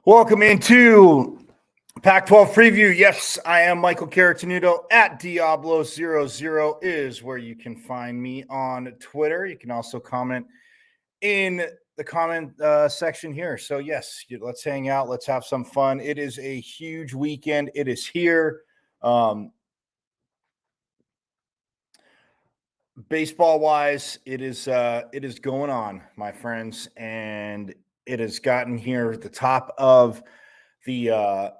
Welcome into Pac-12 Preview. Yes, I am Michael Caratanudo at Diablo00 is where you can find me on Twitter. You can also comment in the comment section here. So yes, let's hang out. Let's have some fun. It is a huge weekend. It is here. Baseball wise, it is going on, my friends, and it has gotten here at the top of the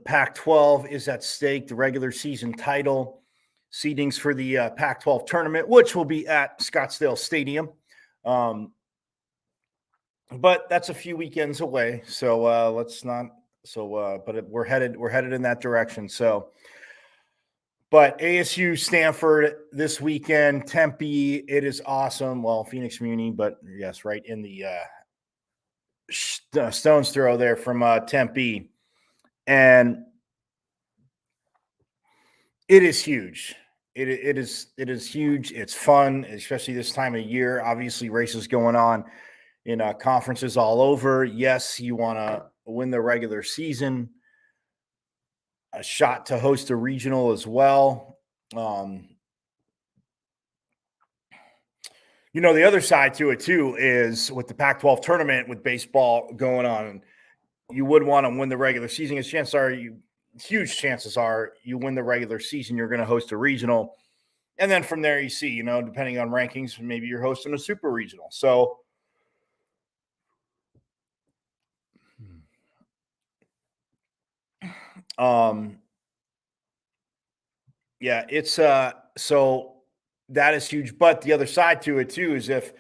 Pac-12 is at stake. The regular season title, seedings for the Pac-12 tournament, which will be at Scottsdale Stadium. But that's a few weekends away, so let's not. So, but we're headed in that direction. So. But ASU, Stanford this weekend, Tempe, it is awesome. Well, Phoenix Muni, but yes, right in the stone's throw there from Tempe. And it is huge. It is huge. It's fun, especially this time of year. Obviously, races going on in conferences all over. Yes, you want to win the regular season. A shot to host a regional as well. The other side to it too is with the Pac-12 tournament with baseball going on, you would want to win the regular season. Huge chances are you win the regular season, you're going to host a regional. And then from there, you see, depending on rankings, maybe you're hosting a super regional. So, yeah, it's so that is huge. But the other side to it too is if,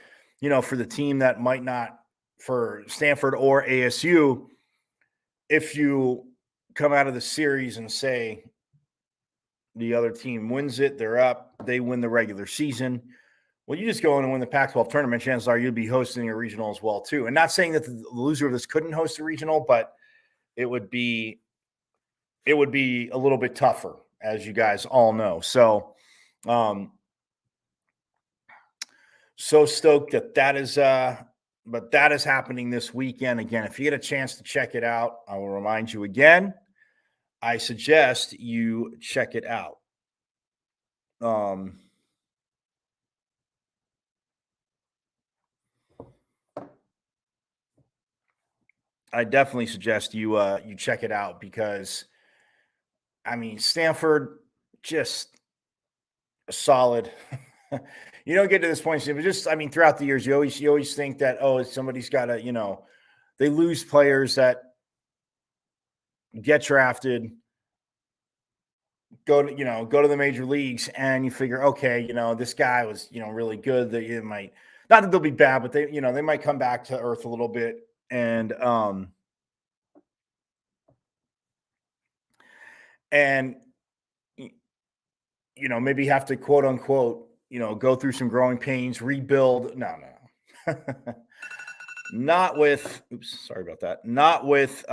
for the team that might not, for Stanford or ASU, if you come out of the series and say the other team wins it, they're up, they win the regular season. Well, you just go in and win the Pac-12 tournament, chances are you'll be hosting a regional as well too. And not saying that the loser of this couldn't host a regional, but it would be a little bit tougher, as you guys all know. So, so stoked that is but that is happening this weekend. Again, if you get a chance to check it out, I will remind you again, I suggest you check it out. I definitely suggest you check it out because, Stanford just solid. You don't get to this point, but just throughout the years, you always think that somebody's got to they lose players that get drafted, go to the major leagues, and you figure, okay, this guy was really good. That you might not that they'll be bad, but they might come back to earth a little bit, and maybe have to quote unquote go through some growing pains, rebuild. No. Not with sorry about that. Not with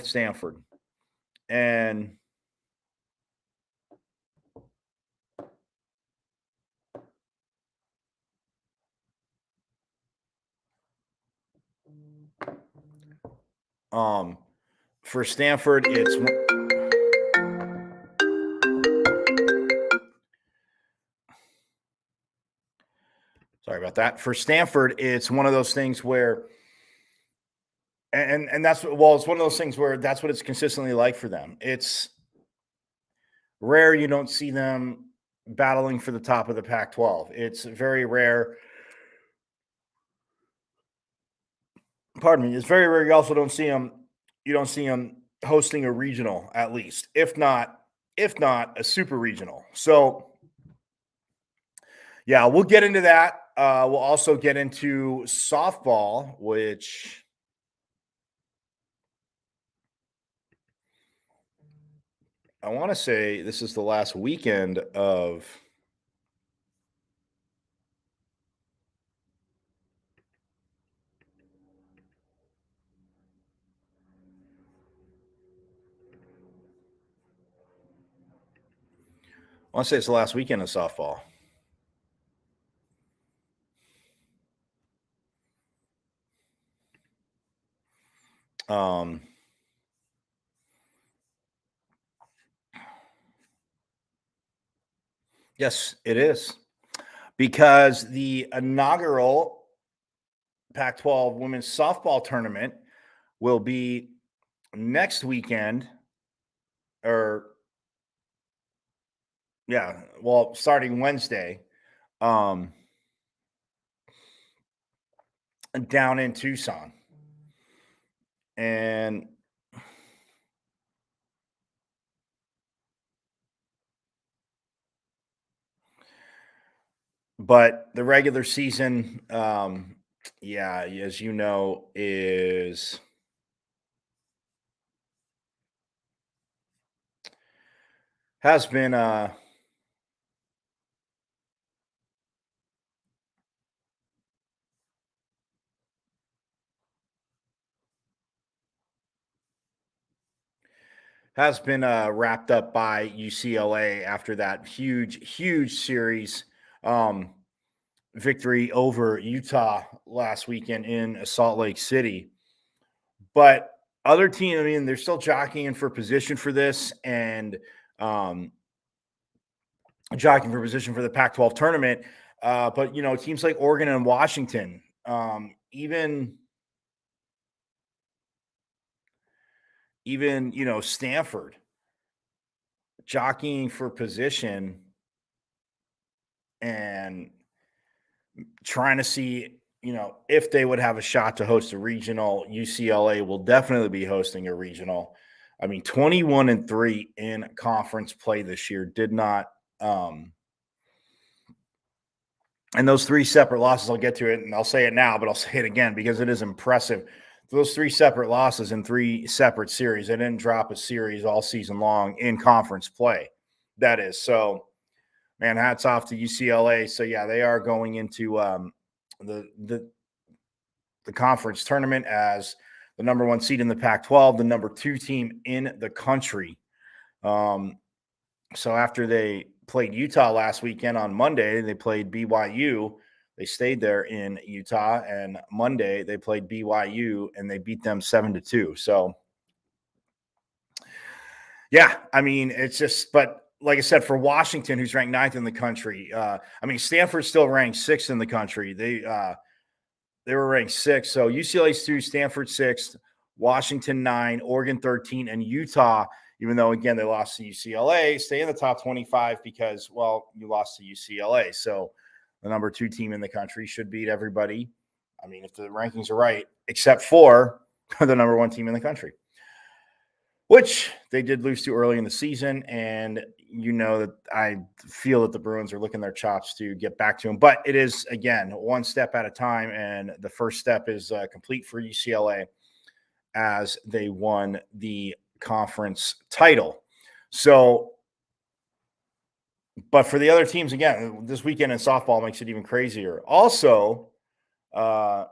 Stanford. And for Stanford, it's sorry about that. For Stanford, it's one of those things where and that's it's one of those things where that's what it's consistently like for them. It's rare you don't see them battling for the top of the Pac-12. It's very rare. Pardon me. It's very rare. You also don't see them. You don't see them hosting a regional, at least, if not a super regional. So, yeah, we'll get into that. We'll also get into softball, which I want to say this is the last weekend of. I want to say it's the last weekend of softball. Um, yes, it is. Because the inaugural Pac-12 women's softball tournament will be next weekend, or yeah, well, starting Wednesday, um, down in Tucson. And but the regular season, yeah, as you know, is has been wrapped up by UCLA after that huge series victory over Utah last weekend in Salt Lake City. But other team, I mean, they're still jockeying for position for this, and um, jockeying for position for the Pac-12 tournament. But teams like Oregon and Washington, even Stanford, jockeying for position and trying to see if they would have a shot to host a regional. UCLA will definitely be hosting a regional. I mean, 21-3 in conference play this year did not. And those three separate losses, I'll get to it, and I'll say it now, but I'll say it again because it is impressive. Those three separate losses in three separate series. They didn't drop a series all season long in conference play. That is so. Man, hats off to UCLA. So yeah, they are going into the conference tournament as the number one seed in the Pac-12, the number two team in the country. So after they played Utah last weekend on Monday, they played BYU. They stayed there in Utah, and Monday they played BYU and they beat them 7-2. So yeah, I mean, it's just, but like I said, for Washington, who's ranked ninth in the country, I mean, Stanford's still ranked sixth in the country. They were ranked sixth. So UCLA's two, Stanford sixth, Washington 9, Oregon 13, and Utah, even though, again, they lost to UCLA, stay in the top 25 because, well, you lost to UCLA. So the number two team in the country should beat everybody. I mean, if the rankings are right, except for the number one team in the country, which they did lose to early in the season. And that I feel that the Bruins are licking their chops to get back to them. But it is, again, one step at a time. And the first step is complete for UCLA as they won the conference title. So, but for the other teams, again, this weekend in softball makes it even crazier. Also, the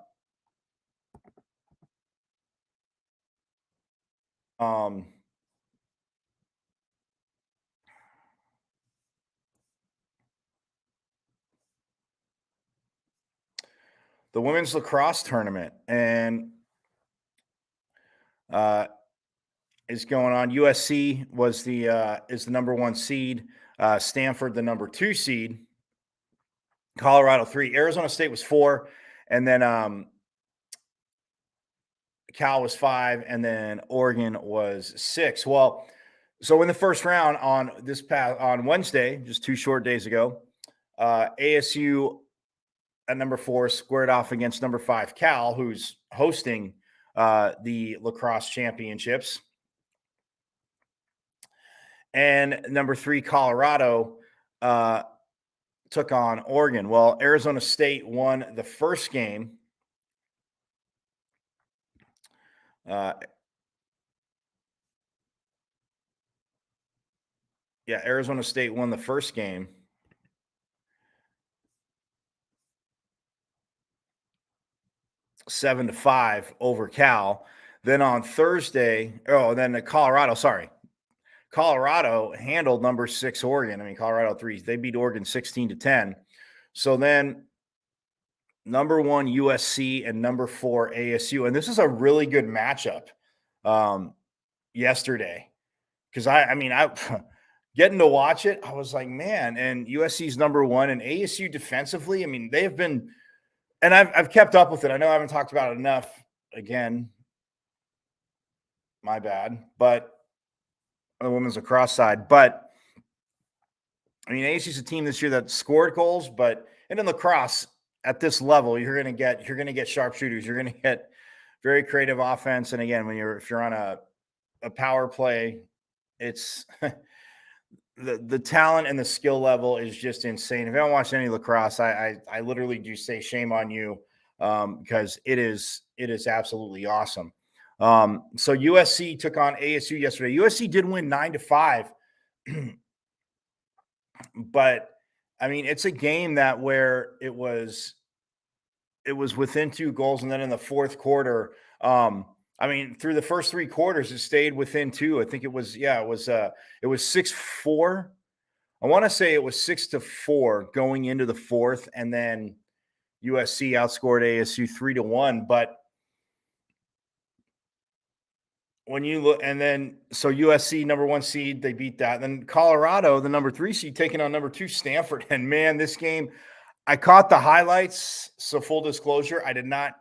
women's lacrosse tournament and is going on. USC was is the number one seed. Stanford, the number two seed. Colorado 3. Arizona State was 4, and then Cal was 5, and then Oregon was 6. Well, so in the first round on Wednesday, just 2 short days ago, ASU at number 4 squared off against number 5 Cal, who's hosting the lacrosse championships. And number 3 Colorado took on Oregon. Well, Arizona State won the first game. Arizona State won the first game. 7-5 over Cal. Then on Thursday, Colorado handled number 6 Oregon. I mean, Colorado 3. They beat Oregon 16-10. So then number 1 USC and number 4 ASU. And this is a really good matchup. yesterday. Because I mean, I getting to watch it, I was like, man, and USC's number one, and ASU defensively, I mean, they have been, and I've kept up with it. I know I haven't talked about it enough. Again, my bad, but on the women's lacrosse side, but I mean, ASU's a team this year that scored goals, but and in lacrosse at this level, you're gonna get sharpshooters, you're gonna get very creative offense, and again, if you're on a power play, it's the talent and the skill level is just insane. If you haven't watched any lacrosse, I literally do say shame on you, because it is absolutely awesome. So USC took on ASU yesterday. USC did win 9-5, but I mean it's a game that where it was within 2 goals, and then in the fourth quarter, I mean through the first 3 quarters it stayed within 2. I think it was 6-4. I want to say it was 6-4 going into the fourth, and then USC outscored ASU 3-1. But when you look, and then so USC number 1 seed, they beat that. Then Colorado, the number 3 seed, taking on number 2 Stanford. And man, this game, I caught the highlights. So full disclosure, I did not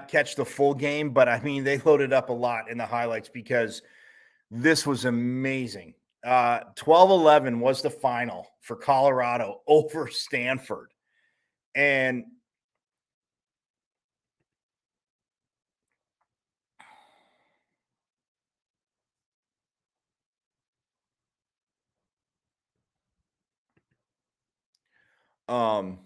catch the full game, but I mean they loaded up a lot in the highlights because this was amazing. 12-11 was the final for Colorado over Stanford. And um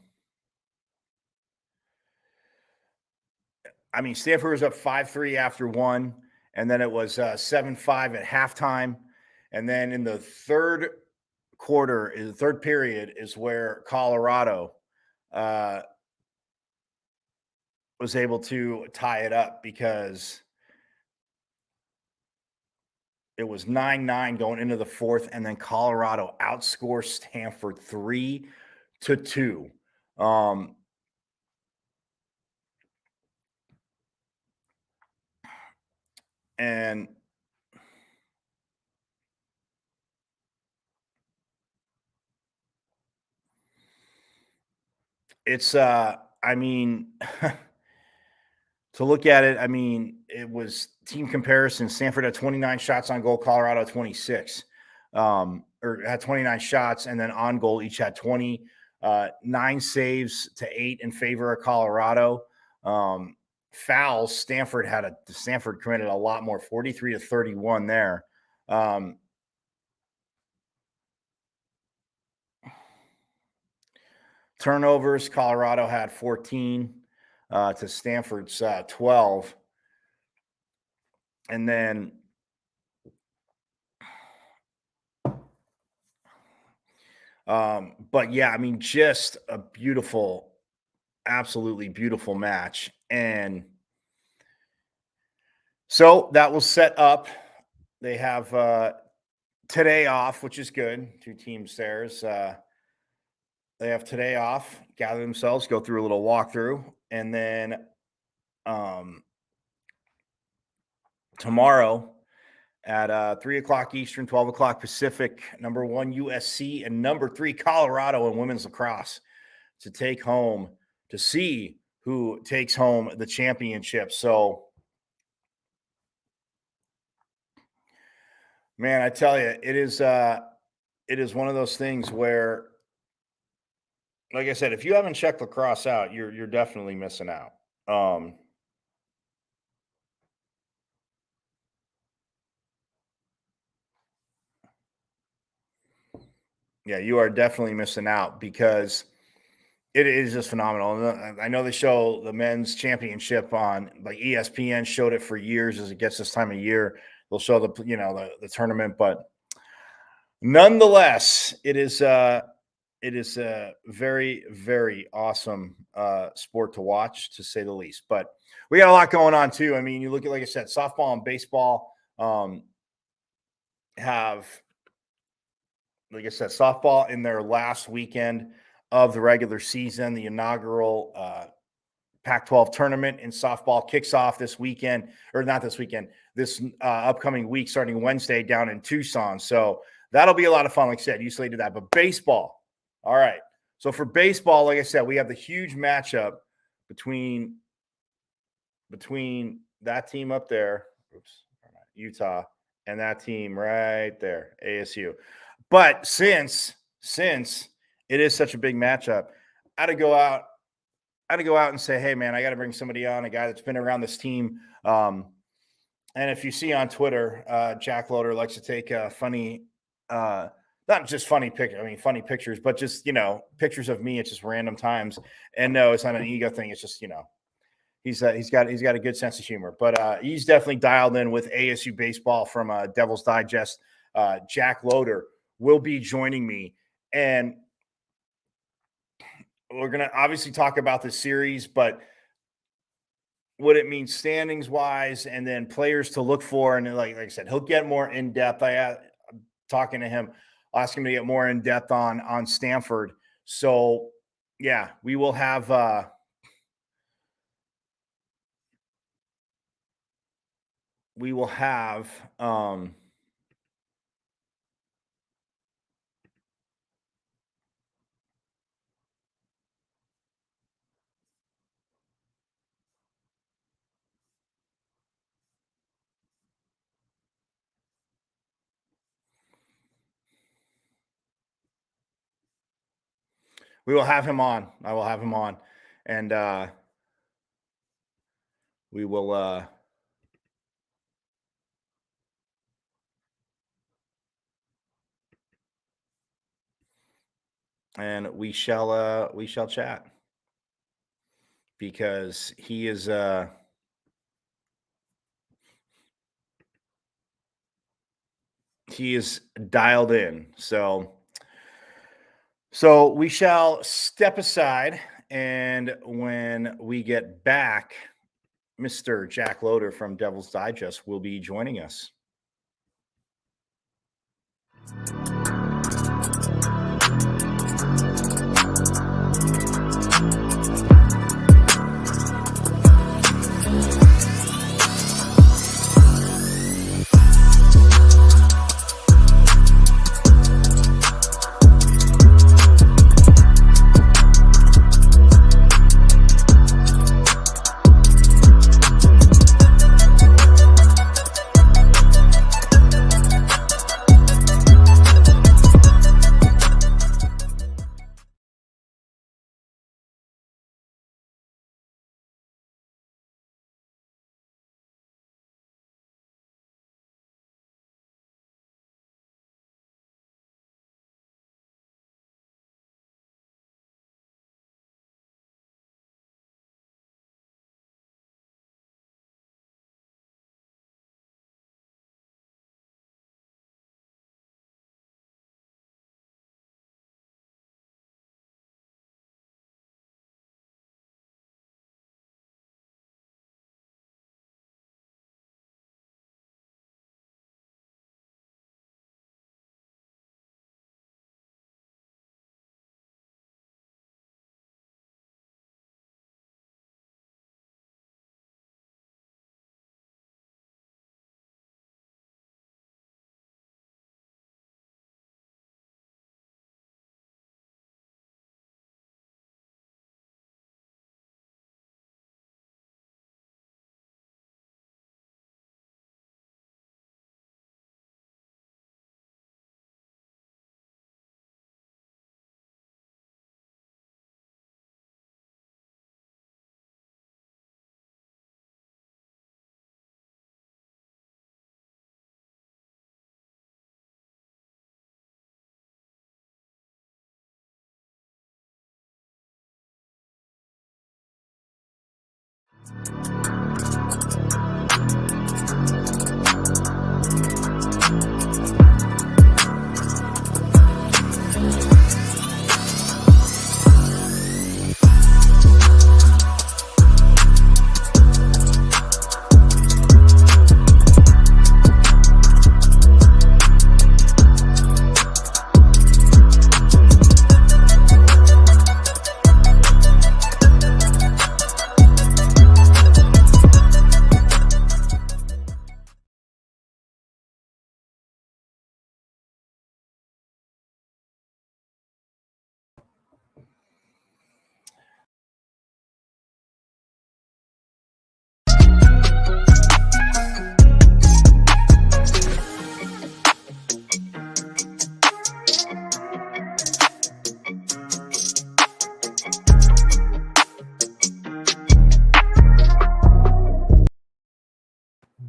I mean, Stanford was up 5-3 after one, and then it was 7-5 at halftime. And then in the third period, is where Colorado uh, was able to tie it up because it was 9-9 going into the fourth, and then Colorado outscores Stanford 3-2. Um, and it's, I mean, to look at it, I mean, it was team comparison. Stanford had 29 shots on goal, Colorado 26, or had 29 shots, and then on goal each had 20. 9 saves to 8 in favor of Colorado. Fouls, Stanford committed a lot more, 43-31 there. Turnovers, Colorado had 14 to Stanford's 12. And then but yeah, I mean, just a beautiful, absolutely beautiful match. And so that will set up. They have today off, which is good. 2 teams there. They have today off, gather themselves, go through a little walkthrough, and then tomorrow at 3 o'clock Eastern, 12 o'clock Pacific, number 1 USC and number 3 Colorado in women's lacrosse to see who takes home the championship. So, man, I tell you, it is one of those things where, like I said, if you haven't checked lacrosse out, you're definitely missing out. Yeah, you are definitely missing out because it is just phenomenal. And I know they show the men's championship on, like, ESPN showed it for years. As it gets this time of year, they'll show the tournament, but nonetheless, it is a very, very awesome sport to watch, to say the least. But we got a lot going on too. I mean, you look at, like I said, softball and baseball have, like I said, softball in their last weekend of the regular season, the inaugural Pac-12 tournament in softball kicks off this weekend, or not this weekend, this upcoming week starting Wednesday down in Tucson. So that'll be a lot of fun. Like I said, UCLA did that. But baseball, all right. So for baseball, like I said, we have the huge matchup between that team up there, Utah, and that team right there, ASU. But since it is such a big matchup, I had to go out and say, hey, man, I got to bring somebody on, a guy that's been around this team. And if you see on Twitter, Jack Loder likes to take funny, not just funny pictures, but just, pictures of me at just random times. And no, it's not an ego thing. It's just, he's got a good sense of humor. But he's definitely dialed in with ASU baseball from Devil's Digest. Jack Loder will be joining me. And we're going to obviously talk about the series, but what it means standings wise, and then players to look for. And like I said, he'll get more in depth. I'm talking to him, I'll ask him to get more in depth on Stanford. So yeah, we will have, we will have him on. I will have him on, and we will. And we shall chat, because he is dialed in. So we shall step aside, and when we get back, Mr. Jack Loder from Devil's Digest will be joining us.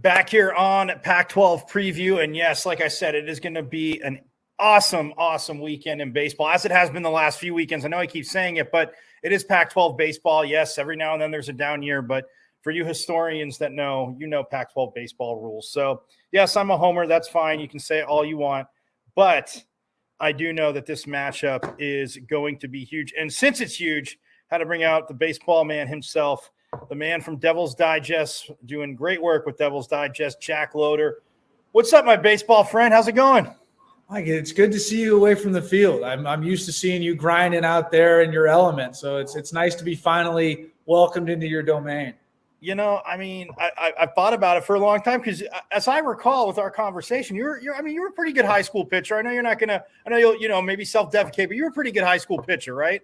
Back here on Pac-12 Preview. And yes, like I said, it is going to be an awesome weekend in baseball, as it has been the last few weekends. I know I keep saying it, but it is Pac-12 baseball. Yes, every now and then there's a down year, but for you historians that know, Pac-12 baseball rules. So, yes, I'm a homer. That's fine. You can say it all you want. But I do know that this matchup is going to be huge. And since it's huge, had to bring out the baseball man himself, the man from Devil's Digest, doing great work with Devil's Digest, Jack Loder. What's up, my baseball friend? How's it going? Mike, it's good to see you away from the field. I'm used to seeing you grinding out there in your element. So it's nice to be finally welcomed into your domain. I've thought about it for a long time because, as I recall with our conversation, you were a pretty good high school pitcher. I know you're not gonna. I know you'll maybe self-deprecate, but you were a pretty good high school pitcher, right?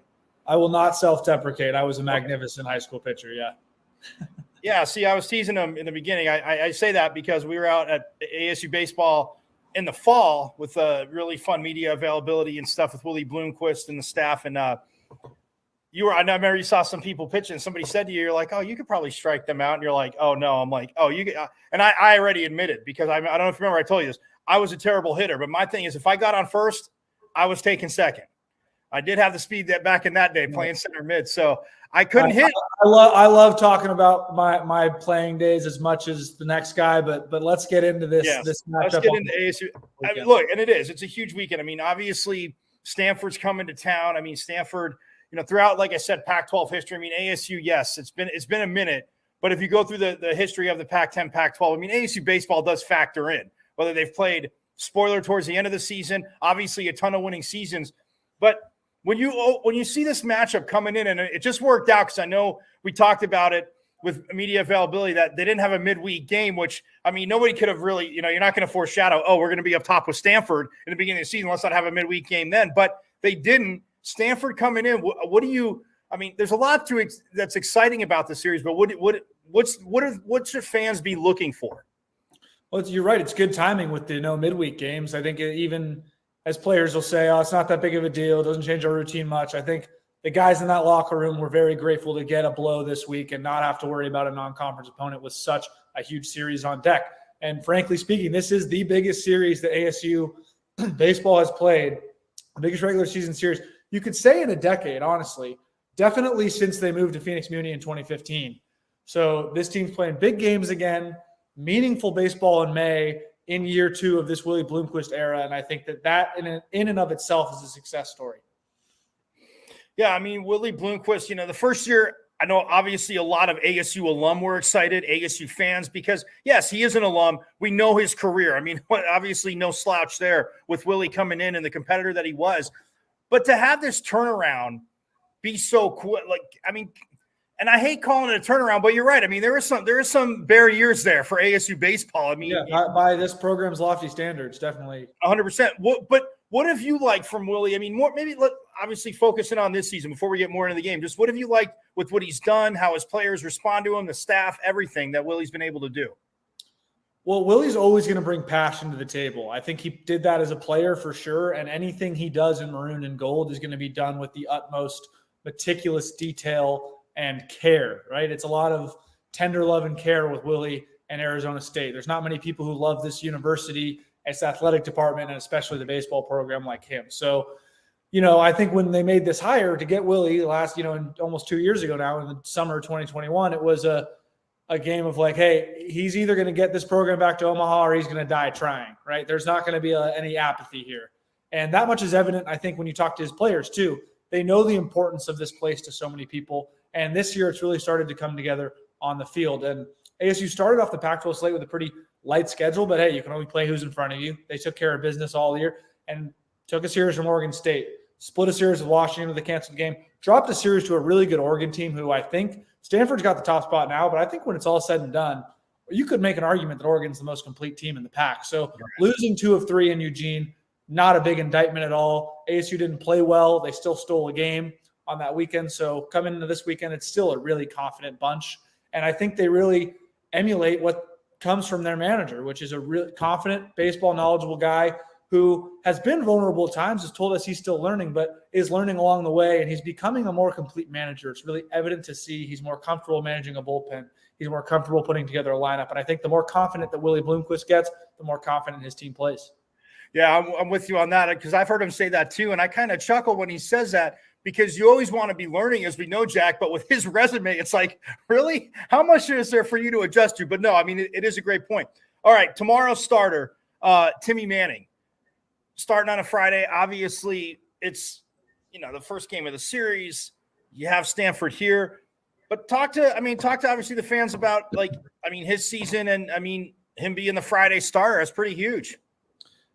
I will not self-deprecate. I was a magnificent high school pitcher. Yeah. Yeah. See, I was teasing him in the beginning. I say that because we were out at ASU baseball in the fall with really fun media availability and stuff with Willie Bloomquist and the staff. And I remember you saw some people pitching. Somebody said to you, you're like, oh, you could probably strike them out. And you're like, oh, no. I'm like, oh, you get. And I already admitted, because I don't know if you remember, I told you this. I was a terrible hitter. But my thing is, if I got on first, I was taking second. I did have the speed that back in that day playing center mid. So I couldn't hit. I love talking about my playing days as much as the next guy, but let's get into this. Yes. This let's get into ASU. Look, and it's a huge weekend. I mean, obviously Stanford's coming to town. I mean, Stanford, throughout, like I said, Pac-12 history. I mean, ASU, yes, it's been a minute, but if you go through the history of the Pac-10, Pac-12, I mean, ASU baseball does factor in whether they've played, spoiler, towards the end of the season, obviously a ton of winning seasons, but when you see this matchup coming in, and it just worked out, because I know we talked about it with media availability that they didn't have a midweek game, which, I mean, nobody could have really, you're not going to foreshadow, we're going to be up top with Stanford in the beginning of the season. Let's not have a midweek game then. But they didn't. Stanford coming in. There's a lot to it that's exciting about the series, but what should fans be looking for? Well, you're right. It's good timing with the midweek games. I think even as players will say, it's not that big of a deal. It doesn't change our routine much. I think the guys in that locker room were very grateful to get a blow this week and not have to worry about a non-conference opponent with such a huge series on deck. And frankly speaking, this is the biggest series that ASU baseball has played, the biggest regular season series, you could say, in a decade, honestly, definitely since they moved to Phoenix Muni in 2015. So this team's playing big games again, meaningful baseball in May, in year 2 of this Willie Bloomquist era. And I think that in and of itself is a success story. Yeah, I mean, Willie Bloomquist, the first year, I know obviously a lot of ASU alum were excited, ASU fans, because, yes, he is an alum. We know his career. I mean, obviously no slouch there with Willie coming in and the competitor that he was. But to have this turnaround be so quick, and I hate calling it a turnaround, but you're right. I mean, there is some bare years there for ASU baseball. I mean, by this program's lofty standards, definitely 100%. What have you liked from Willie? I mean, obviously focusing on this season before we get more into the game. Just what have you liked with what he's done, how his players respond to him, the staff, everything that Willie's been able to do? Well, Willie's always going to bring passion to the table. I think he did that as a player for sure, and anything he does in maroon and gold is going to be done with the utmost meticulous detail and care, right? It's a lot of tender love and care with Willie and Arizona State. There's not many people who love this university, its athletic department, and especially the baseball program like him. So, I think when they made this hire to get Willie almost 2 years ago now, in the summer of 2021, it was a game of like, hey, he's either going to get this program back to Omaha or he's going to die trying, right? There's not going to be any apathy here. And that much is evident, I think, when you talk to his players too. They know the importance of this place to so many people. And this year it's really started to come together on the field. And ASU started off the Pac-12 slate with a pretty light schedule, but hey, you can only play who's in front of you. They took care of business all year and took a series from Oregon State, split a series with Washington with a canceled game, dropped a series to a really good Oregon team who I think Stanford's got the top spot now, but I think when it's all said and done, you could make an argument that Oregon's the most complete team in the pack. So losing 2 of 3 in Eugene, not a big indictment at all. ASU didn't play well. They still stole a game on that weekend. So coming into this weekend, it's still a really confident bunch. And I think they really emulate what comes from their manager, which is a really confident, baseball knowledgeable guy who has been vulnerable at times, has told us he's still learning, but is learning along the way. And he's becoming a more complete manager. It's really evident to see he's more comfortable managing a bullpen. He's more comfortable putting together a lineup. And I think the more confident that Willie Bloomquist gets, the more confident his team plays. Yeah, I'm with you on that because I've heard him say that too. And I kind of chuckle when he says that because you always want to be learning, as we know, Jack. But with his resume, it's like, really? How much is there for you to adjust to? But no, I mean, it is a great point. All right, tomorrow's starter, Timmy Manning, starting on a Friday. Obviously, it's, the first game of the series. You have Stanford here. But talk to obviously the fans about, his season and, him being the Friday starter. That's pretty huge.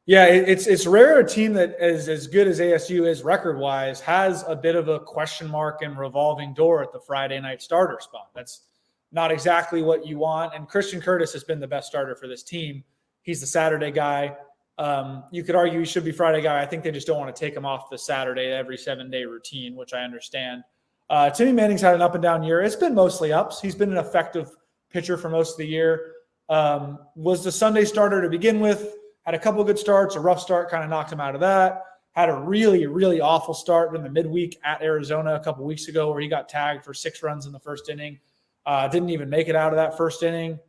Yeah, it's rare a team that is as good as ASU is record-wise has a bit of a question mark and revolving door at the Friday night starter spot. That's not exactly what you want. And Christian Curtis has been the best starter for this team. He's the Saturday guy. You could argue he should be Friday guy. I think they just don't want to take him off the Saturday every 7-day routine, which I understand. Timmy Manning's had an up and down year. It's been mostly ups. He's been an effective pitcher for most of the year. Was the Sunday starter to begin with. Had a couple of good starts. A rough start kind of knocked him out of that. Had a really, really awful start in the midweek at Arizona a couple of weeks ago where he got tagged for 6 runs in the first inning. Didn't even make it out of that first inning.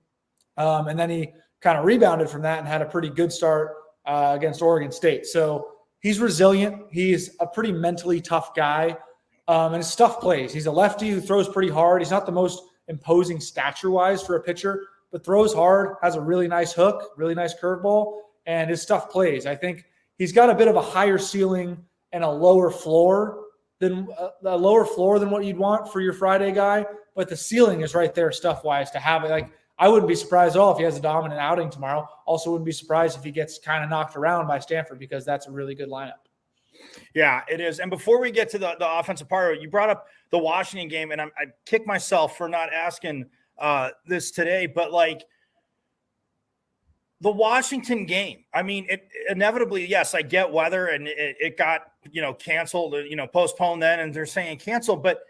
And then he kind of rebounded from that and had a pretty good start against Oregon State. So he's resilient. He's a pretty mentally tough guy. And his stuff plays. He's a lefty who throws pretty hard. He's not the most imposing stature-wise for a pitcher, but throws hard, has a really nice hook, really nice curveball, and his stuff plays. I think he's got a bit of a higher ceiling and a lower floor than what you'd want for your Friday guy, but the ceiling is right there stuff-wise to have it. Like, I wouldn't be surprised at all if he has a dominant outing tomorrow. Also wouldn't be surprised if he gets kind of knocked around by Stanford because that's a really good lineup. Yeah, it is. And before we get to the offensive part of it, you brought up the Washington game, and I kick myself for not asking this today, but the Washington game, it inevitably, yes, I get weather and it got, canceled, postponed then, and they're saying canceled. But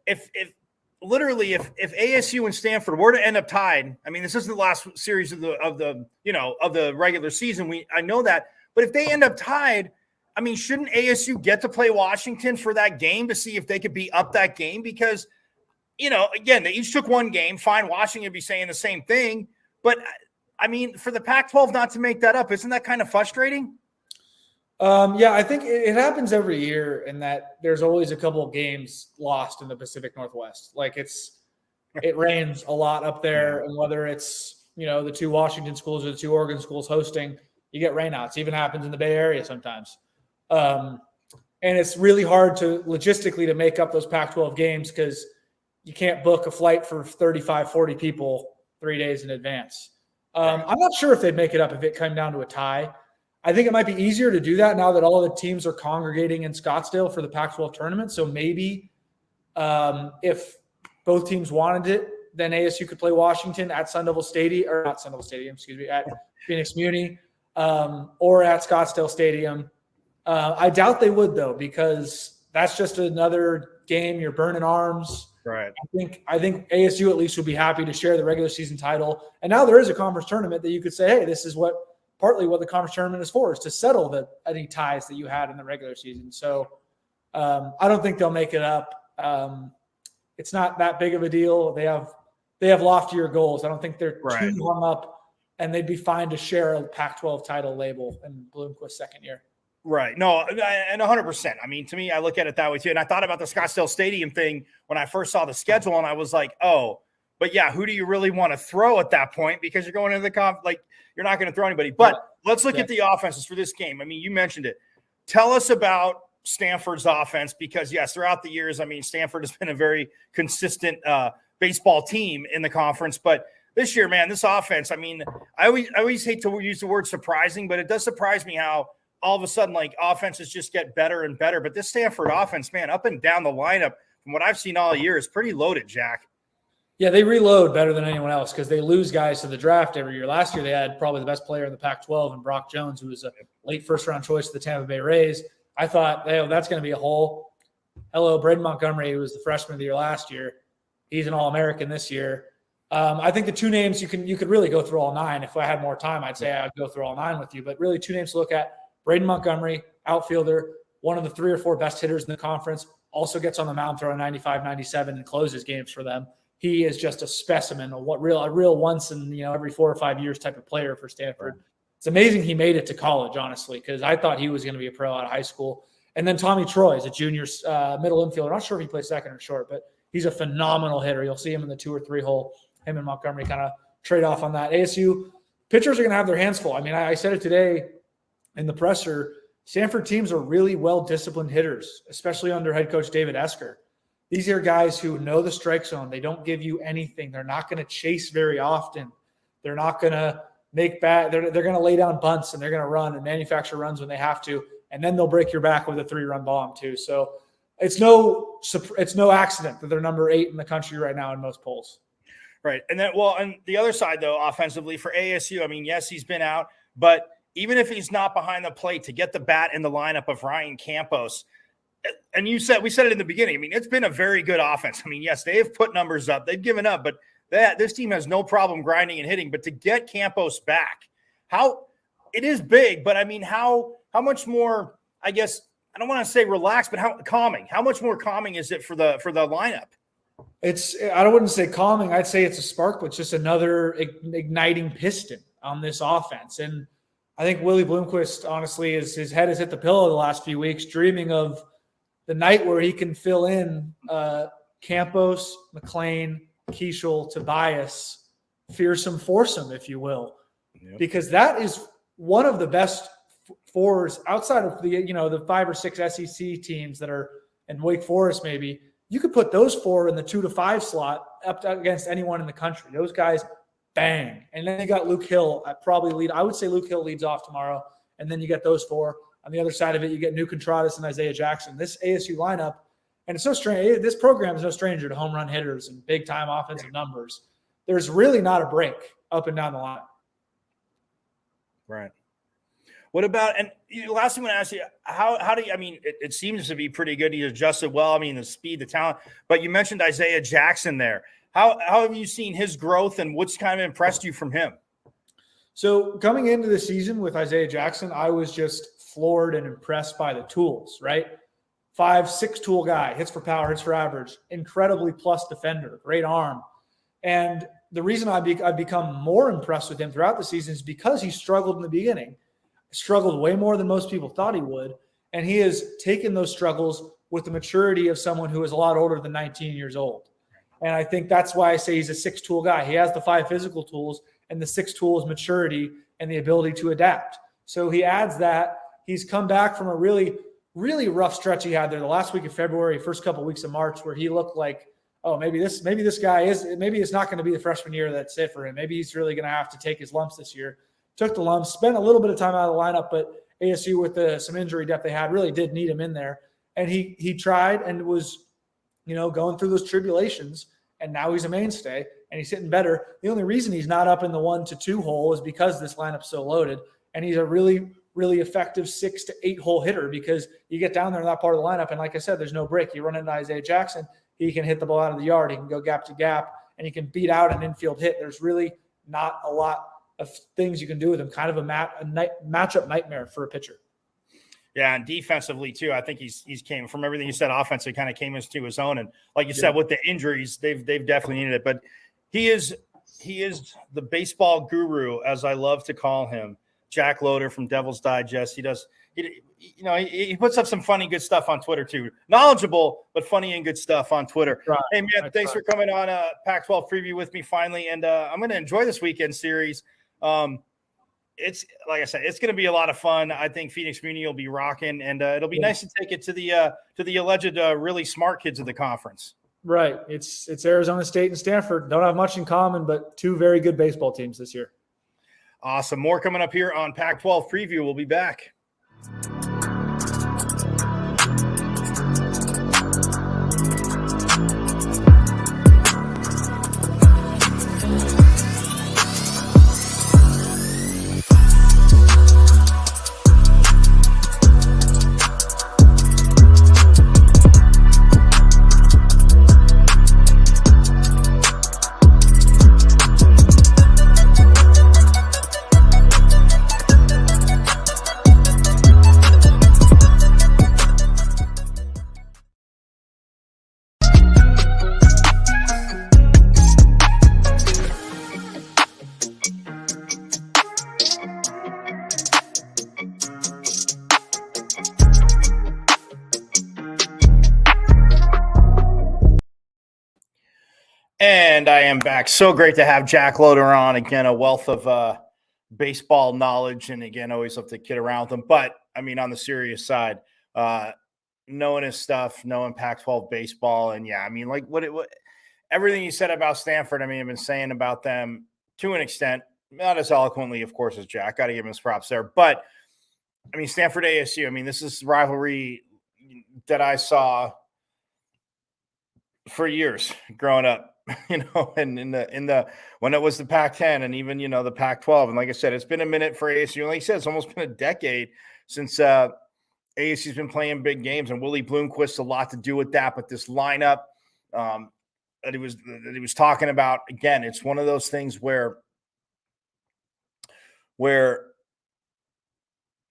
if ASU and Stanford were to end up tied, this isn't the last series of the regular season. I know that, but if they end up tied, shouldn't ASU get to play Washington for that game to see if they could be up that game? Because, again, they each took one game. Fine, Washington would be saying the same thing, but for the Pac-12 not to make that up, isn't that kind of frustrating? Yeah, I think it happens every year in that there's always a couple of games lost in the Pacific Northwest. It rains a lot up there, and whether it's, the 2 Washington schools or the 2 Oregon schools hosting, you get rainouts. It even happens in the Bay Area sometimes. And it's really hard logistically to make up those Pac-12 games because you can't book a flight for 35, 40 people 3 days in advance. I'm not sure if they'd make it up if it came down to a tie. I think it might be easier to do that now that all the teams are congregating in Scottsdale for the Pac-12 tournament. So maybe if both teams wanted it, then ASU could play Washington at at Phoenix Muni or at Scottsdale Stadium. I doubt they would, though, because that's just another game. You're burning arms. Right. I think ASU at least would be happy to share the regular season title. And now there is a conference tournament that you could say, hey, this is partly what the conference tournament is for, is to settle any ties that you had in the regular season. So I don't think they'll make it up. It's not that big of a deal. They have loftier goals. I don't think they're too hung up, and they'd be fine to share a Pac-12 title label in Bloomquist's second year. Right. No, and 100%. To me, I look at it that way too. And I thought about the Scottsdale Stadium thing when I first saw the schedule, and I was like, oh, but yeah, who do you really want to throw at that point? Because you're going into the you're not going to throw anybody. But let's look at the offenses for this game. You mentioned it. Tell us about Stanford's offense because, yes, throughout the years, Stanford has been a very consistent baseball team in the conference. But this year, man, this offense, I always hate to use the word surprising, but it does surprise me how all of a sudden, offenses just get better and better. But this Stanford offense, man, up and down the lineup, from what I've seen all year, is pretty loaded, Jack. Yeah, they reload better than anyone else because they lose guys to the draft every year. Last year, they had probably the best player in the Pac-12 and Brock Jones, who was a late first-round choice of the Tampa Bay Rays. I thought, hey, that's going to be a hole. Hello, Braden Montgomery, who was the freshman of the year last year. He's an All-American this year. I think the 2 names you could really go through all 9. If I had more time, I'd say I'd go through all 9 with you. But really 2 names to look at. Braden Montgomery, outfielder, one of the 3 or 4 best hitters in the conference, also gets on the mound throwing 95, 97 and closes games for them. he is just a specimen, a real once in every 4 or 5 years type of player for Stanford. It's amazing he made it to college, honestly, because I thought he was going to be a pro out of high school. And then Tommy Troy is a junior middle infielder. I'm not sure if he plays second or short, but he's a phenomenal hitter. You'll see him in the 2 or 3 hole. Him and Montgomery kind of trade off on that. ASU pitchers are going to have their hands full. I mean, I said it today in the presser. Stanford teams are really well-disciplined hitters, especially under head coach David Esker. These are guys who know the strike zone. They don't give you anything. They're not going to chase very often. They're not going to make bad. They're going to lay down bunts, and they're going to run and manufacture runs when they have to, and then they'll break your back with a 3-run bomb too. So it's no accident that they're number 8 in the country right now in most polls. Right. And then, on the other side, though, offensively for ASU, I mean, yes, he's been out, but even if he's not behind the plate, to get the bat in the lineup of Ryan Campos, and we said it in the beginning, I mean, it's been a very good offense. I mean, yes, they have put numbers up. They've given up, but this team has no problem grinding and hitting. But to get Campos back, it is big, but I mean, how much more, I guess, I don't want to say relaxed, but how much more calming is it for the lineup? I wouldn't say calming. I'd say it's a spark, but it's just another igniting piston on this offense. And I think Willie Bloomquist, honestly, his head has hit the pillow the last few weeks, dreaming of the night where he can fill in Campos, McLean, Keishel, Tobias, fearsome foursome, if you will, because that is one of the best fours outside of the 5 or 6 SEC teams that are in Wake Forest. Maybe you could put those 4 in the 2 to 5 slot up against anyone in the country. Those guys bang. And then you got Luke Hill I would say Luke Hill leads off tomorrow. And then you get those 4. On the other side of it, you get New Contradas and Isaiah Jackson. This ASU lineup, and it's so strange. This program is no stranger to home run hitters and big time offensive numbers. There's really not a break up and down the line. Right. What about, and last thing I want to ask you, how do you, I mean, it seems to be pretty good. He adjusted well. I mean, the speed, the talent, but you mentioned Isaiah Jackson there. How have you seen his growth, and what's kind of impressed you from him? So coming into the season with Isaiah Jackson, I was just floored and impressed by the tools, right? 5'6" tool guy, hits for power, hits for average, incredibly plus defender, great arm. And the reason I've become more impressed with him throughout the season is because he struggled in the beginning, struggled way more than most people thought he would. And he has taken those struggles with the maturity of someone who is a lot older than 19 years old. And I think that's why I say he's a 6 tool guy. He has the 5 physical tools, and the 6 tools maturity and the ability to adapt. So he adds that. He's come back from a really, really rough stretch he had there the last week of February, first couple of weeks of March, where he looked like, oh, maybe this guy maybe it's not going to be the freshman year that's it for him. Maybe he's really going to have to take his lumps this year. Took the lumps, spent a little bit of time out of the lineup, but ASU with some injury depth they had really did need him in there. And he tried and was, going through those tribulations, and now he's a mainstay and he's hitting better. The only reason he's not up in the 1 to 2 hole is because this lineup's so loaded, and he's a really, really effective 6 to 8 hole hitter, because you get down there in that part of the lineup, and like I said, there's no break. You run into Isaiah Jackson, he can hit the ball out of the yard, he can go gap to gap, and he can beat out an infield hit. There's really not a lot of things you can do with him. Kind of a matchup nightmare for a pitcher. Yeah, and defensively too, I think he's came from everything you said. Offensively, kind of came into his own, and like you said, with the injuries, they've definitely needed it. But he is the baseball guru, as I love to call him, Jack Loder from Devil's Digest. He puts up some funny, good stuff on Twitter too. Knowledgeable, but funny and good stuff on Twitter. Right. Hey man, thanks for coming on Pac-12 Preview with me finally, and I'm going to enjoy this weekend series. It's like I said, it's going to be a lot of fun. I think Phoenix Muni will be rocking, and it'll be nice to take it to the alleged really smart kids of the conference. Right. It's Arizona State and Stanford. Don't have much in common, but 2 very good baseball teams this year. Awesome. More coming up here on Pac-12 Preview. We'll be back. And I am back. So great to have Jack Loder on. Again, a wealth of baseball knowledge. And again, always love to kid around with him. But I mean, on the serious side, knowing his stuff, knowing Pac-12 baseball. And yeah, I mean, like what everything you said about Stanford, I mean, I've been saying about them to an extent, not as eloquently, of course, as Jack. Got to give him his props there. But I mean, Stanford ASU, I mean, this is rivalry that I saw for years growing up, and in the when it was the Pac-10 and even the Pac-12, and like I said, it's been a minute for ASU. And like I said, it's almost been a decade since ASU's been playing big games, and Willie Bloomquist a lot to do with that. But this lineup that he was talking about, again, it's one of those things where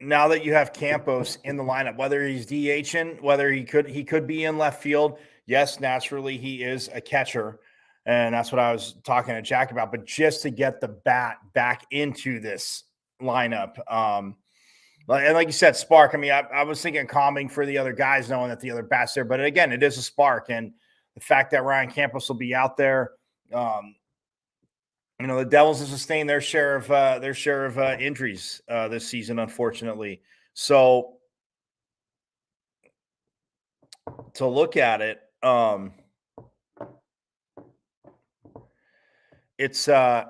now that you have Campos in the lineup, whether he's DHing, whether he could be in left field. Yes, naturally he is a catcher, and that's what I was talking to Jack about. But just to get the bat back into this lineup, and like you said, spark. I mean, I was thinking calming for the other guys, knowing that the other bats there. But again, it is a spark, and the fact that Ryan Campos will be out there. The Devils have sustained their share of injuries this season, unfortunately. So to look at it, it's when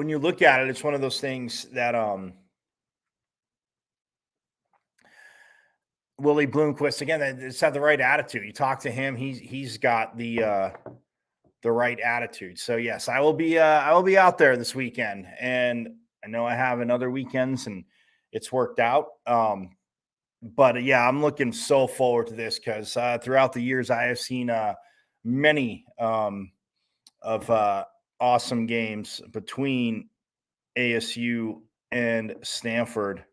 you look at it, it's one of those things that Willie Bloomquist, again, it's had the right attitude. You talk to him, he's got the right attitude. So yes, I will be out there this weekend, and I know I have in other weekends, and it's worked out. But yeah, I'm looking so forward to this because throughout the years I have seen many of awesome games between ASU and Stanford.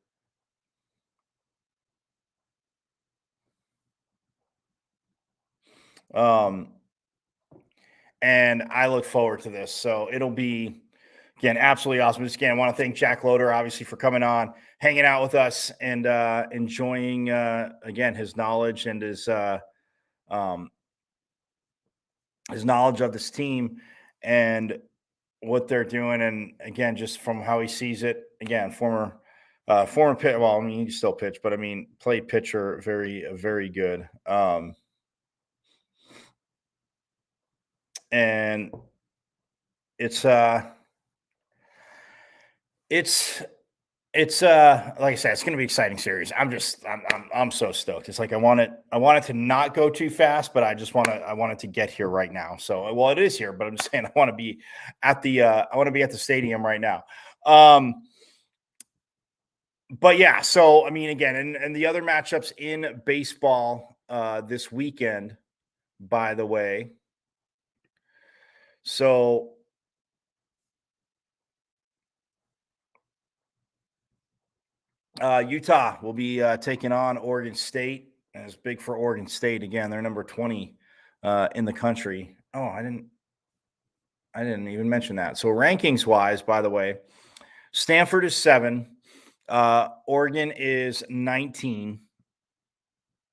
And I look forward to this. So it'll be, again, absolutely awesome. Just again, I want to thank Jack Loder, obviously, for coming on, hanging out with us, and enjoying, again, his knowledge and his knowledge of this team and what they're doing. And again, just from how he sees it, again, former pitch. Well, I mean, he can still pitch, but I mean, played pitcher, very, very good. And it's like I said, it's going to be an exciting series. I'm so stoked. It's like I want it to not go too fast, but I want it to get here right now. So, well, it is here, but I'm just saying I want to be at the stadium right now. But yeah, so I mean, again, and the other matchups in baseball this weekend, by the way. So Utah will be taking on Oregon State. And it's big for Oregon State. Again, they're number 20 in the country. Oh, I didn't even mention that. So rankings wise, by the way, Stanford is 7. Oregon is 19.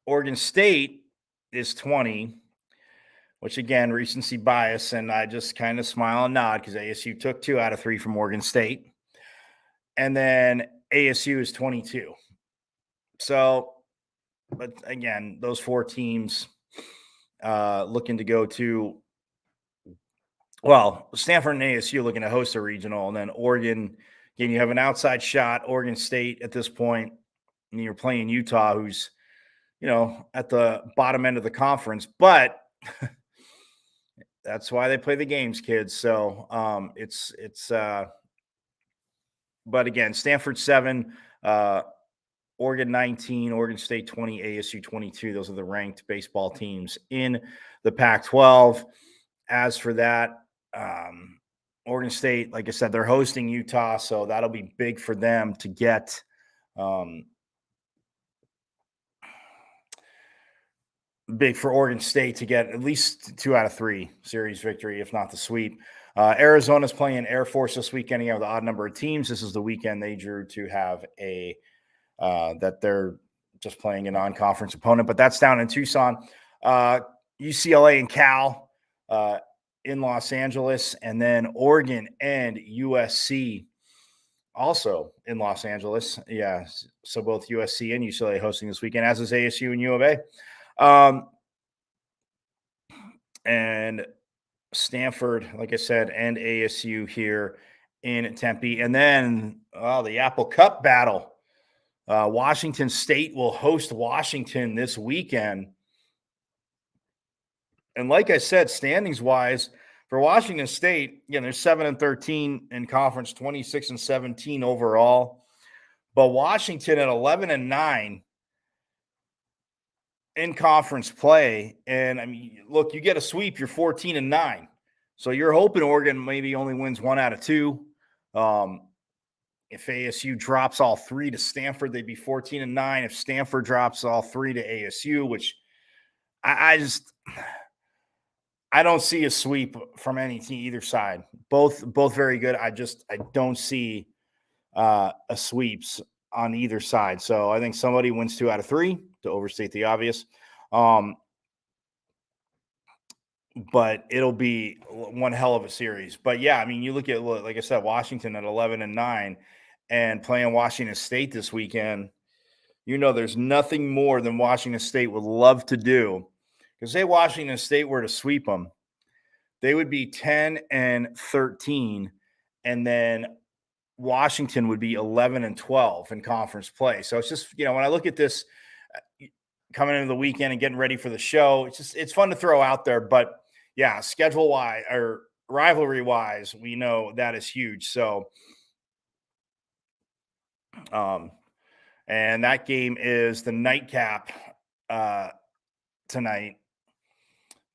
Oregon State is 20, which again, recency bias. And I just kind of smile and nod because ASU took 2 out of 3 from Oregon State. And then ASU is 22. So, but again, those 4 teams looking to go to, well, Stanford and ASU looking to host a regional, and then Oregon, again, you have an outside shot, Oregon State at this point, and you're playing Utah, who's, at the bottom end of the conference, but that's why they play the games, kids. So but again, Stanford 7, Oregon 19, Oregon State 20, ASU 22. Those are the ranked baseball teams in the Pac-12. As for that, Oregon State, like I said, they're hosting Utah, so that'll be big for them to get big for Oregon State to get at least 2 out of 3 series victory, if not the sweep. Arizona's playing Air Force this weekend. You have the odd number of teams. This is the weekend they drew to have that they're just playing a non-conference opponent, but that's down in Tucson. UCLA and Cal. in Los Angeles, and then Oregon and USC also in Los Angeles. Yeah, so both USC and UCLA hosting this weekend, as is ASU and U of A. And Stanford, like I said, and ASU here in Tempe. And then the Apple Cup battle. Washington State will host Washington this weekend. And like I said, standings wise, for Washington State, they're 7-13 in conference, 26-17 overall. But Washington at 11-9 in conference play. And I mean, look, you get a sweep, you're 14-9. So you're hoping Oregon maybe only wins 1 out of 2. If ASU drops all 3 to Stanford, they'd be 14-9. If Stanford drops all 3 to ASU, which I don't see a sweep from any team, either side. Both very good. I don't see a sweeps on either side. So I think somebody wins 2 out of 3 to overstate the obvious. But it'll be one hell of a series. But yeah, I mean, you look at, like I said, Washington at 11-9 and playing Washington State this weekend. There's nothing more than Washington State would love to do. Because say Washington State were to sweep them, they would be 10-13, and then Washington would be 11-12 in conference play. So it's just, when I look at this coming into the weekend and getting ready for the show, it's fun to throw out there. But yeah, schedule wise or rivalry wise, we know that is huge. So, and that game is the nightcap tonight.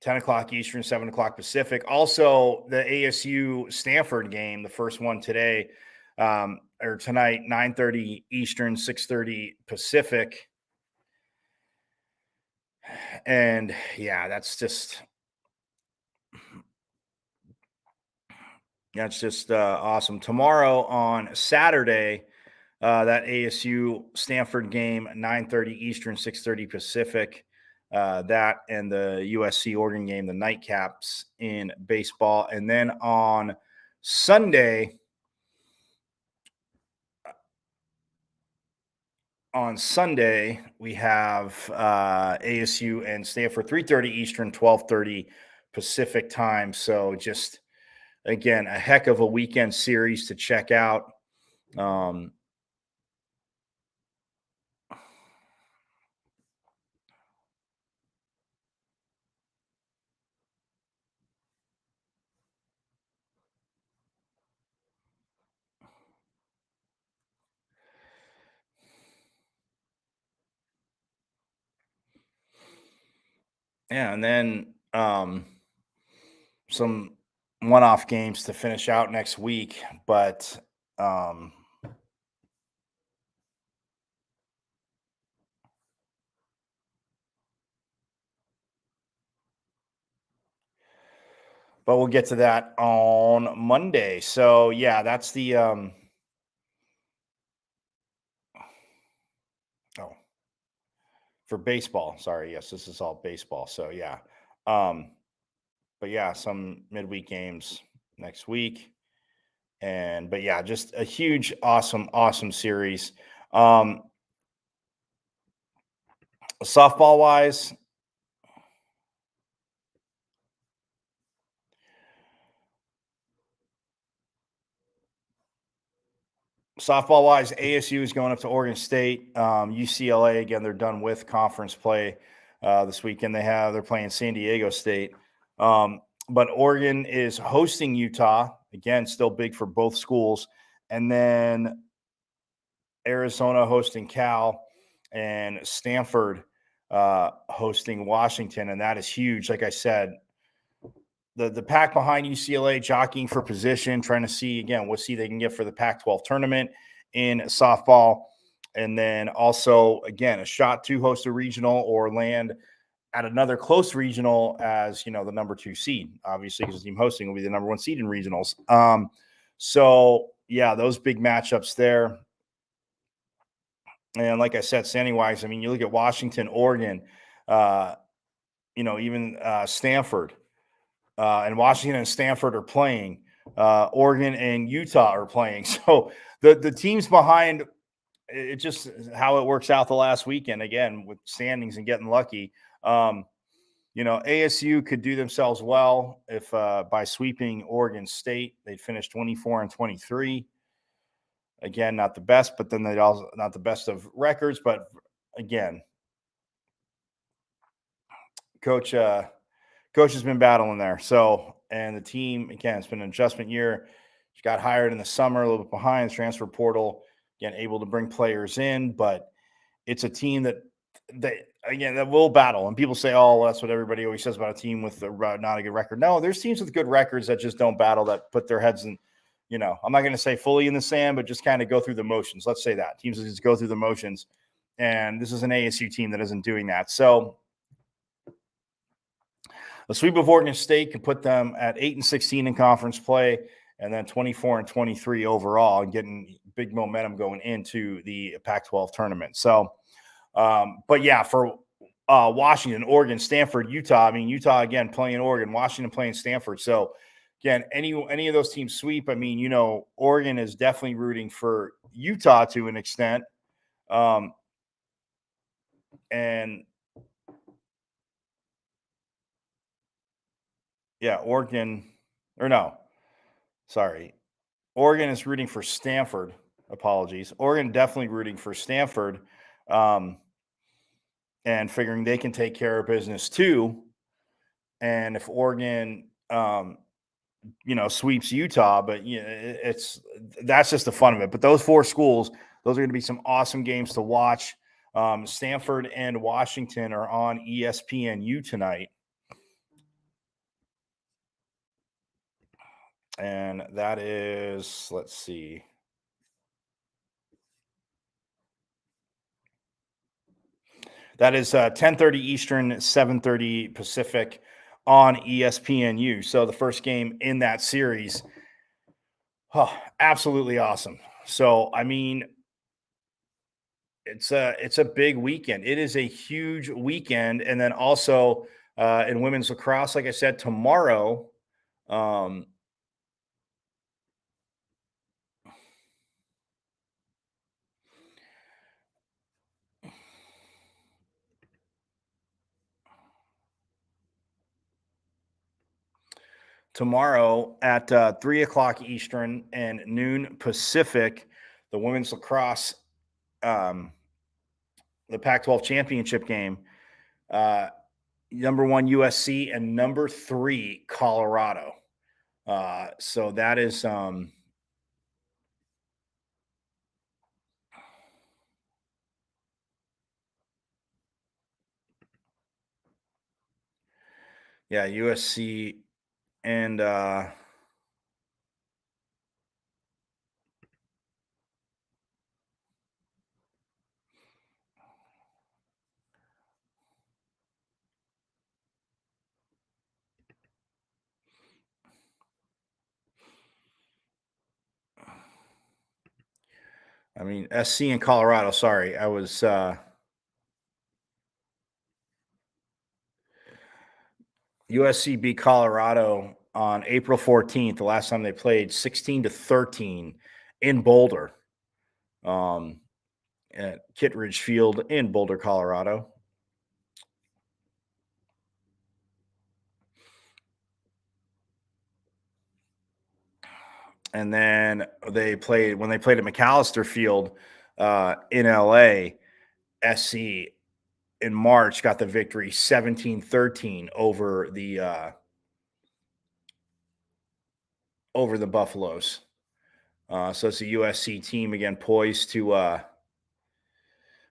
10 o'clock Eastern, 7 o'clock Pacific. Also, the ASU Stanford game, the first one today, or tonight, 9:30 Eastern, 6:30 Pacific. And yeah, that's just awesome. Tomorrow on Saturday, that ASU Stanford game, 9:30 Eastern, 6:30 Pacific. That and the USC Oregon game, the nightcaps in baseball. And then on Sunday, we have ASU and Stanford, 3:30 Eastern, 12:30 Pacific time. So just, again, a heck of a weekend series to check out. Yeah, and then some one-off games to finish out next week, but we'll get to that on Monday. So yeah, that's the for baseball. Sorry, yes, this is all baseball. So yeah. But yeah, some midweek games next week. But yeah, just a huge, awesome series. Softball wise, ASU is going up to Oregon State. UCLA, again, they're done with conference play this weekend. They're playing San Diego State. But Oregon is hosting Utah. Again, still big for both schools. And then Arizona hosting Cal, and Stanford hosting Washington. And that is huge. Like I said, the pack behind UCLA jockeying for position, trying to see, again, what seed they can get for the Pac-12 tournament in softball. And then also, again, a shot to host a regional or land at another close regional as, the number 2 seed, obviously, because the team hosting will be the number 1 seed in regionals. So yeah, those big matchups there. And like I said, standing-wise, I mean, you look at Washington, Oregon, even Stanford. and Washington and Stanford are playing. Oregon and Utah are playing. So the teams behind it, just how it works out the last weekend, again, with standings and getting lucky. ASU could do themselves well if by sweeping Oregon State. They'd finish 24-23. Again, not the best, but then they'd also not the best of records. But again, Coach has been battling there. So, and the team, again, it's been an adjustment year. She got hired in the summer, a little bit behind the transfer portal, again, able to bring players in, but it's a team that will battle. And people say, oh, well, that's what everybody always says about a team with not a good record. No, there's teams with good records that just don't battle, that put their heads in, I'm not going to say fully in the sand, but just kind of go through the motions. Let's say that teams just go through the motions. And this is an ASU team that isn't doing that. So the sweep of Oregon State can put them at 8-16 in conference play, and then 24-23 overall, and getting big momentum going into the Pac-12 tournament. So, but yeah, for Washington, Oregon, Stanford, Utah. I mean, Utah again playing Oregon, Washington playing Stanford. So again, any of those teams sweep. I mean, Oregon is definitely rooting for Utah to an extent, and yeah, Oregon is rooting for Stanford. Apologies. Oregon definitely rooting for Stanford, and figuring they can take care of business too. And if Oregon, sweeps Utah, but that's just the fun of it. But those four schools, those are going to be some awesome games to watch. Stanford and Washington are on ESPNU tonight. And that is, let's see. That is 10:30 Eastern, 7:30 Pacific on ESPNU. So the first game in that series, absolutely awesome. So, I mean, it's a big weekend. It is a huge weekend. And then also in women's lacrosse, like I said, tomorrow, at 3 o'clock Eastern and noon Pacific, the women's lacrosse, the Pac-12 championship game, number 1 USC and number 3 Colorado. So that is USC and SC and Colorado. Sorry, I was USC beat Colorado on April 14th, the last time they played, 16-13 in Boulder, at Kittredge Field in Boulder, Colorado. And then when they played at McAllister Field in LA, SC in March got the victory 17-13 over the Buffaloes. So it's a USC team again poised to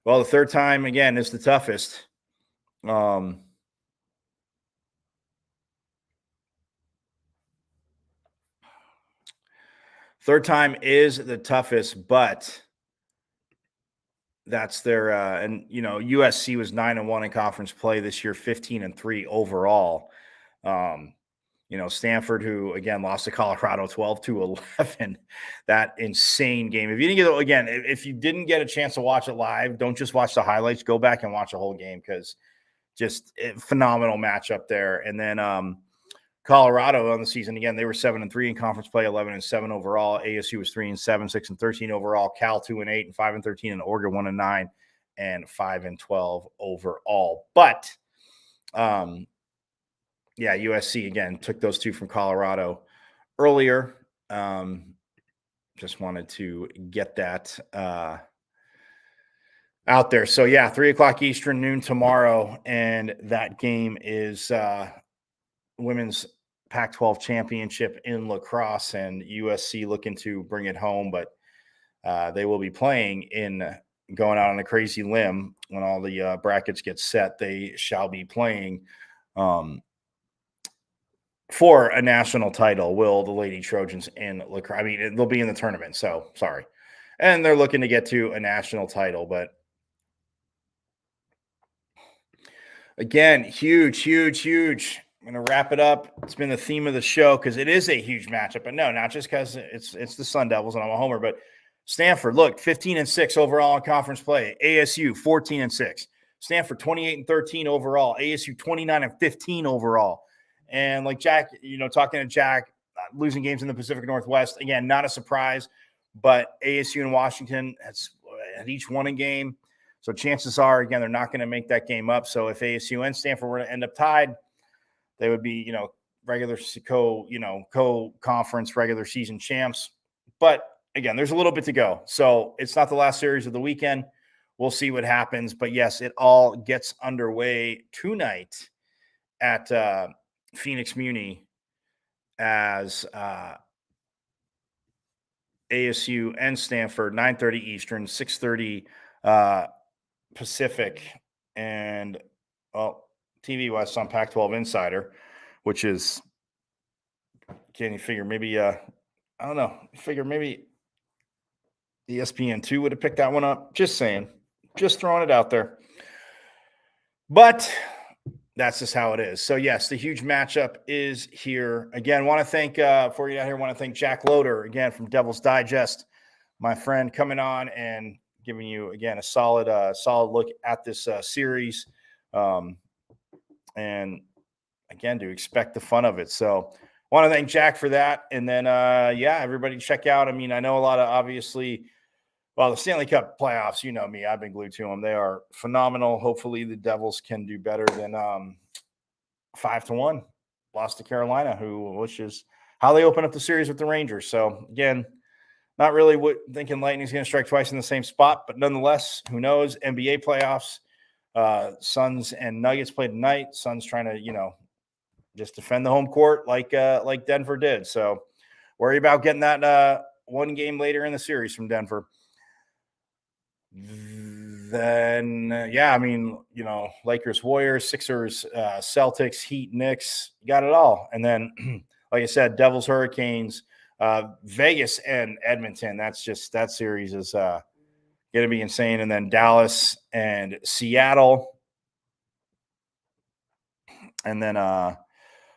the third time again is the toughest. Third time is the toughest, but that's their and USC was 9-1 in conference play this year, 15-3 overall. Stanford, who again lost to Colorado 12-11, that insane game. If you didn't get a chance to watch it live, don't just watch the highlights. Go back and watch the whole game, because just a phenomenal matchup there. And then Colorado on the season. Again, they were 7-3 in conference play, 11-7 overall. ASU was 3-7, 6-13 overall. Cal 2-8 and 5-13, and Oregon 1-9 and 5-12 overall. But USC again took those two from Colorado earlier. Just wanted to get that out there. So 3:00 Eastern, noon tomorrow, and that game is women's Pac-12 championship in lacrosse, and USC looking to bring it home, but they will be playing going out on a crazy limb when all the brackets get set. They shall be playing for a national title. Will the Lady Trojans in lacrosse? I mean, they'll be in the tournament, so sorry. And they're looking to get to a national title, but again, huge. I'm going to wrap it up. It's been the theme of the show because it is a huge matchup. But no, not just because it's the Sun Devils and I'm a homer, but Stanford, look, 15-6 overall in conference play. ASU, 14-6. Stanford, 28-13 overall. ASU, 29-15 overall. And like Jack, talking to Jack, losing games in the Pacific Northwest, again, not a surprise, but ASU and Washington had each won a game. So chances are, again, they're not going to make that game up. So if ASU and Stanford were to end up tied, they would be, regular co-conference regular season champs. But again, there's a little bit to go. So it's not the last series of the weekend. We'll see what happens. But yes, it all gets underway tonight at Phoenix Muni as ASU and Stanford, 9:30 Eastern, 6:30 Pacific, and TV West on Pac-12 Insider, which is, can you figure maybe I don't know, maybe ESPN2 would have picked that one up. Just saying, just throwing it out there. But that's just how it is. So yes, the huge matchup is here. Again, want to thank before you get out here, want to thank Jack Loder again from Devil's Digest, my friend, coming on and giving you again a solid look at this series, and again to expect the fun of it. So want to thank Jack for that, and then everybody check out. I mean, I know a lot of obviously. Well, the Stanley Cup playoffs, you know me, I've been glued to them. They are phenomenal. Hopefully the Devils can do better than 5-1. Lost to Carolina, which is how they open up the series with the Rangers. So, again, not really thinking Lightning's going to strike twice in the same spot, but nonetheless, who knows? NBA playoffs, Suns and Nuggets play tonight. Suns trying to, just defend the home court like Denver did. So, worry about getting that one game later in the series from Denver. Then, Lakers, Warriors, Sixers, Celtics, Heat, Knicks, you got it all. And then, like I said, Devils, Hurricanes, Vegas, and Edmonton. That series is going to be insane. And then Dallas and Seattle. And then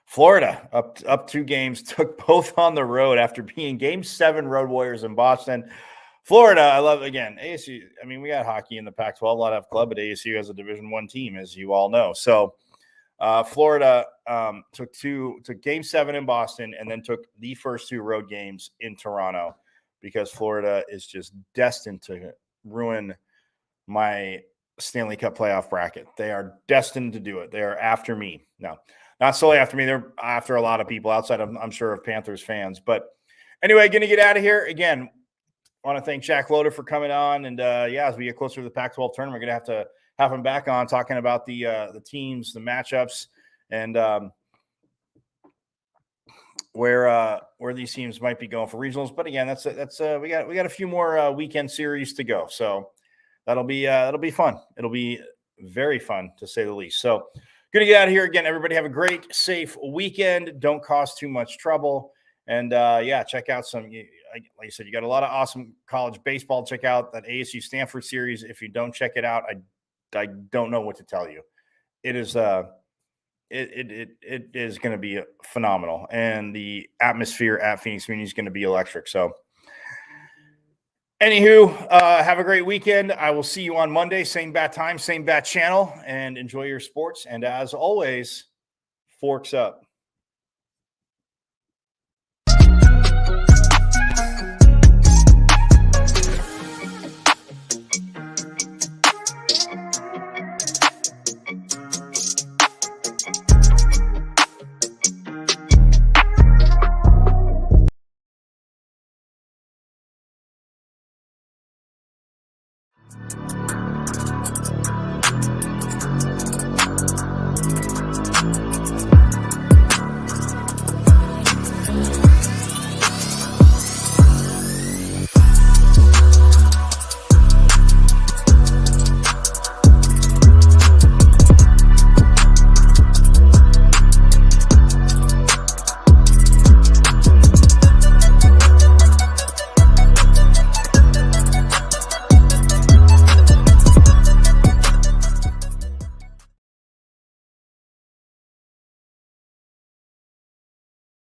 Florida, up 2 games, took both on the road after being Game 7 Road Warriors in Boston. Florida, I love, again, ASU. I mean, we got hockey in the Pac-12, a lot of club, but ASU has a Division I team, as you all know. So Florida took Game 7 in Boston and then took the first 2 road games in Toronto because Florida is just destined to ruin my Stanley Cup playoff bracket. They are destined to do it. They are after me. No, not solely after me. They're after a lot of people outside of, I'm sure, of Panthers fans. But anyway, going to get out of here. Again, I want to thank Jack Loder for coming on. And, as we get closer to the Pac-12 tournament, we're going to have to have him back on talking about the teams, the matchups, and where these teams might be going for regionals. But again, that's we got a few more weekend series to go. So that'll be fun. It'll be very fun, to say the least. So good to get out of here. Again, everybody have a great, safe weekend. Don't cause too much trouble. And, check out like I said, you got a lot of awesome college baseball. Check out that ASU Stanford series. If you don't check it out, I don't know what to tell you. It is it is going to be phenomenal, and the atmosphere at Phoenix Muni is going to be electric. So, anywho, have a great weekend. I will see you on Monday, same bat time, same bat channel, and enjoy your sports. And as always, forks up.